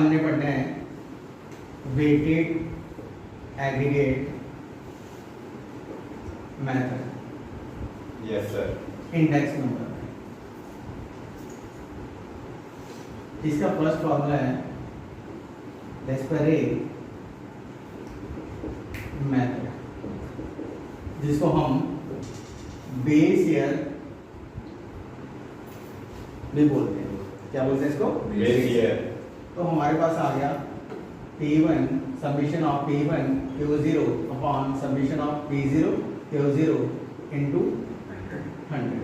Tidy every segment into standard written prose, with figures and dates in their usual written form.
हमने पढ़ना है weighted aggregate method. Yes sir. Index number, इसका फर्स्ट फॉर्मूला है डेस्परेट मेथड, जिसको हम बेस ईयर भी बोलते हैं। क्या बोलते हैं इसको? Base year. तो हमारे पास आ गया P1 summation of P1 Q0 upon summation of P0 Q0 into 100।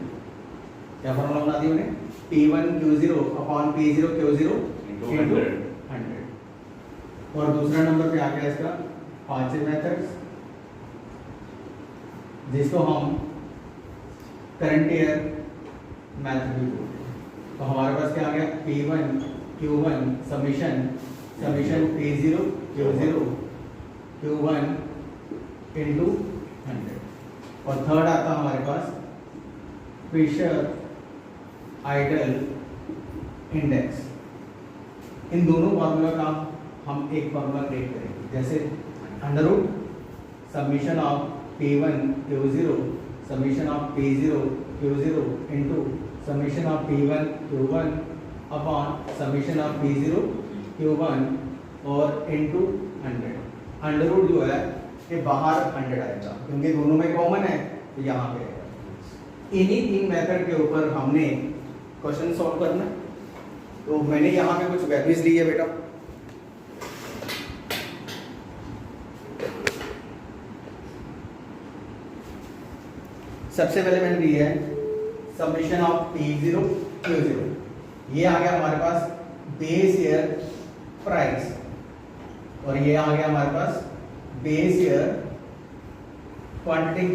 क्या फॉर्मूला बना दिया उन्हें? P1 Q0 upon P0 Q0 into into 100। 100। और दूसरा नंबर पे आ गया इसका पांचवे मेथड्स, जिसको हम करंट ईयर मेथड भी बोलते हैं। तो हमारे पास क्या आ गया? P1 Q1 summation P0 Q0 Q1 into 100। और थर्ड आता हमारे पास फिशर आइडल इंडेक्स। इन दोनों फार्मूला का हम एक फार्मूला क्रिएट करेंगे, जैसे under root summation of P1 Q0 summation of P0 Q0 into summation of P1 Q1 upon summation of P0 Q1 और इनटू 100। अंडर रूट जो है ये बाहर 100 आएगा क्योंकि दोनों में कॉमन है, तो यहाँ पे आएगा। इन्हीं तीन मेथड के ऊपर हमने क्वेश्चन सॉल्व करना है। तो मैंने यहाँ पे कुछ वैल्यूज ली है बेटा। सबसे पहले मैंने ली है समीशन ऑफ P0 Q0। ये आ गया हमारे पास बेस ईयर प्राइस, और ये आ गया हमारे पास बेस ईयर क्वांटिटी,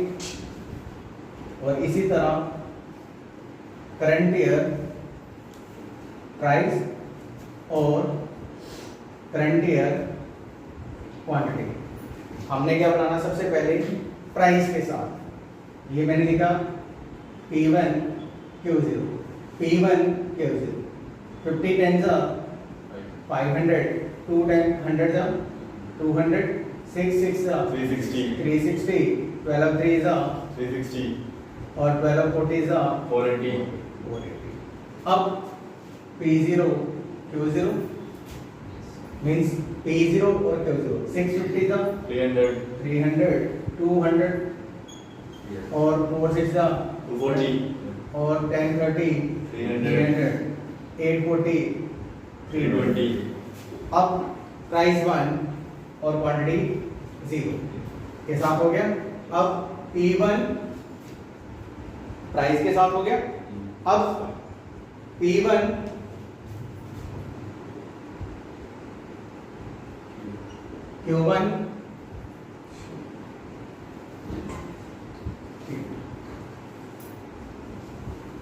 और इसी तरह करंट ईयर प्राइस और करंट ईयर क्वांटिटी। हमने क्या बनाना? सबसे पहले प्राइस के साथ ये मैंने लिखा P1 Q0 50 10 जा 500, 2 10 100 जा 200, 6 6 जा 360, 12 3 जा 360 और 12 40 जा 480। अब P0 Q0 मींस P0 और Q0 650 जा 300, 200 और 4 6 जा 240 और 10 30 300 8 40 320। अब प्राइस 1 और क्वांटिटी 0 के साथ हो गया। अब P1 प्राइस के साथ हो गया। अब P1 Q1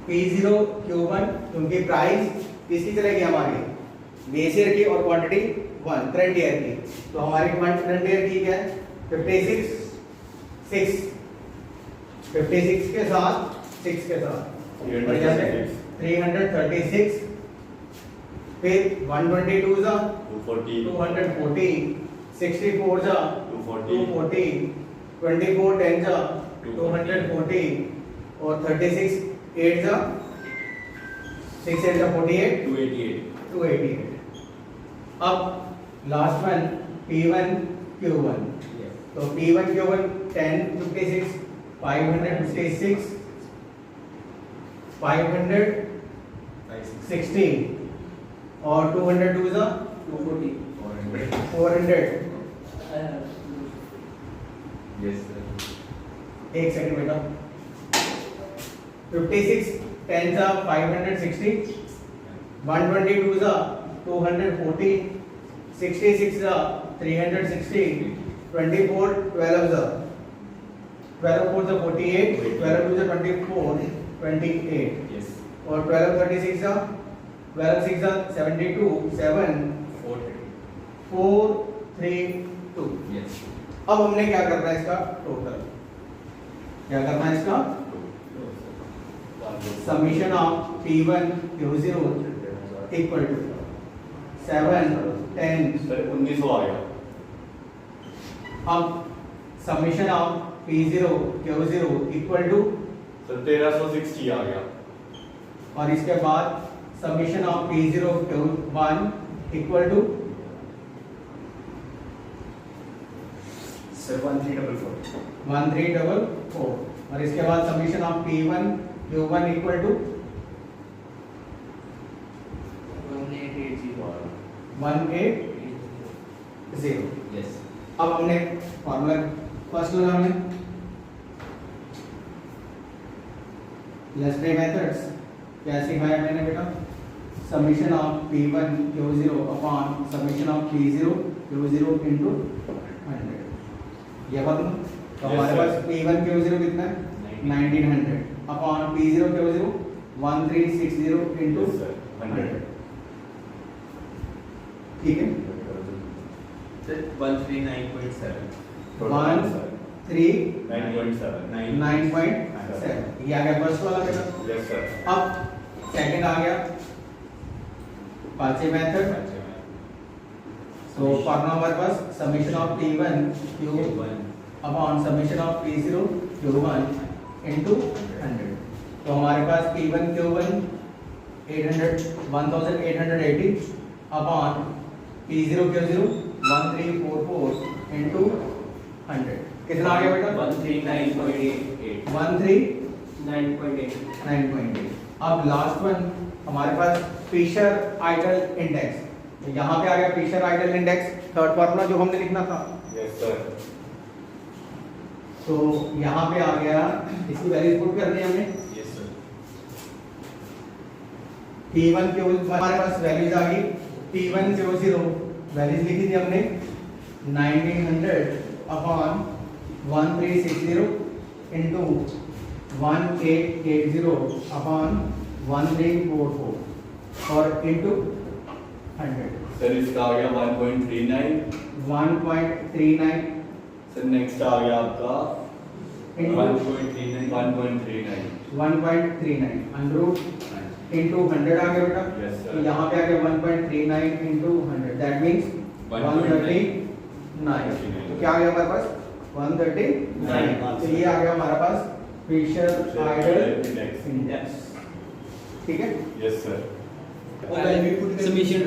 P0 Q1, क्योंकि प्राइस किसकी चलेगी? हमारी बेस ईयर की और क्वांटिटी 1 करंट ईयर की। तो हमारी करंट ईयर की क्या है? 56 के साथ 6 के साथ 336, फिर 122 जा 240, 64 जा 240, 24 10 जा 240 और 36 8 जा 6 8 जा 48 288। अब लास्ट वन P1 Q1, तो P1 Q1 10 56 556 516 और 202 जा 400। एक सेकंड बेटा। 56 10 जा 560, 122 जा 240, 66 जा 360, 24 12 जा 12 4 जा 48, 12 2 जा 24 28 और 12 36 जा 12 6 जा 72 7 4 3 2। अब हमने क्या करना है? इसका टोटल क्या करना है? इसका summation of P1 Q0 equal to 7 10 sir 1900 आ गया। अब summation of P0 Q0 equal to sir 1360 आ गया। और इसके बाद summation of P0 Q1 equal to sir 1344 1344 और इसके बाद summation of P1 Q1 equal to 1880। Yes अब हमने फॉर्मूला फर्स्ट लगा हमने लेस मेथड्स क्या सिखाया मैंने बेटा summation of P1 Q0 upon summation of P0 Q0 into 100 ये बात ना तो Yes, हमारे sir. पास P1 Q0 कितना है 1900 upon P0 Q0 1360 into Yes, sir. 100 ठीक है सर 139.7 One. 3 9.7 9.7 ये आ गया फर्स्ट वाला बेटा यस सर। अब सेकंड आ गया पांचवे मेथड तो फॉर्मूला हमारे पास summation of P1 Q1 upon summation of P0 Q1 into 100 तो हमारे पास P1 Q1 1880 upon P0 Q0 1344 into 100 कितना आ गया बेटा 139.88 9.8 अब लास्ट वन हमारे पास फिशर आइडल इंडेक्स यहाँ पे आ गया Fisher ideal index third formula जो हमने लिखना था यस सर। तो यहाँ पे आ गया इसकी वैल्यूज पुट कर दी हमने यस सर। P1 Q हमारे पास वैल्यूज आ गई P1 Q0 वैल्यूज लिखी थी हमने 1900 अपॉन 1360 इनटू 1880 अपॉन 1344 और इनटू 100 सर इसका आ गया 1.39। 1.39 सर नेक्स्ट आ गया आपका इनटू 1.39 1.39 अंडर इनटू 100 आ गया बेटा Yes, sir. तो यहाँ पे आ गया 1.39 इनटू 100 दैट मींस 139 तो क्या आ गया हमारे पास 139 तो ये आ गया हमारे पास फिशर आइडल इंडेक्स। इंडेक्स ठीक है यस सर। Summation to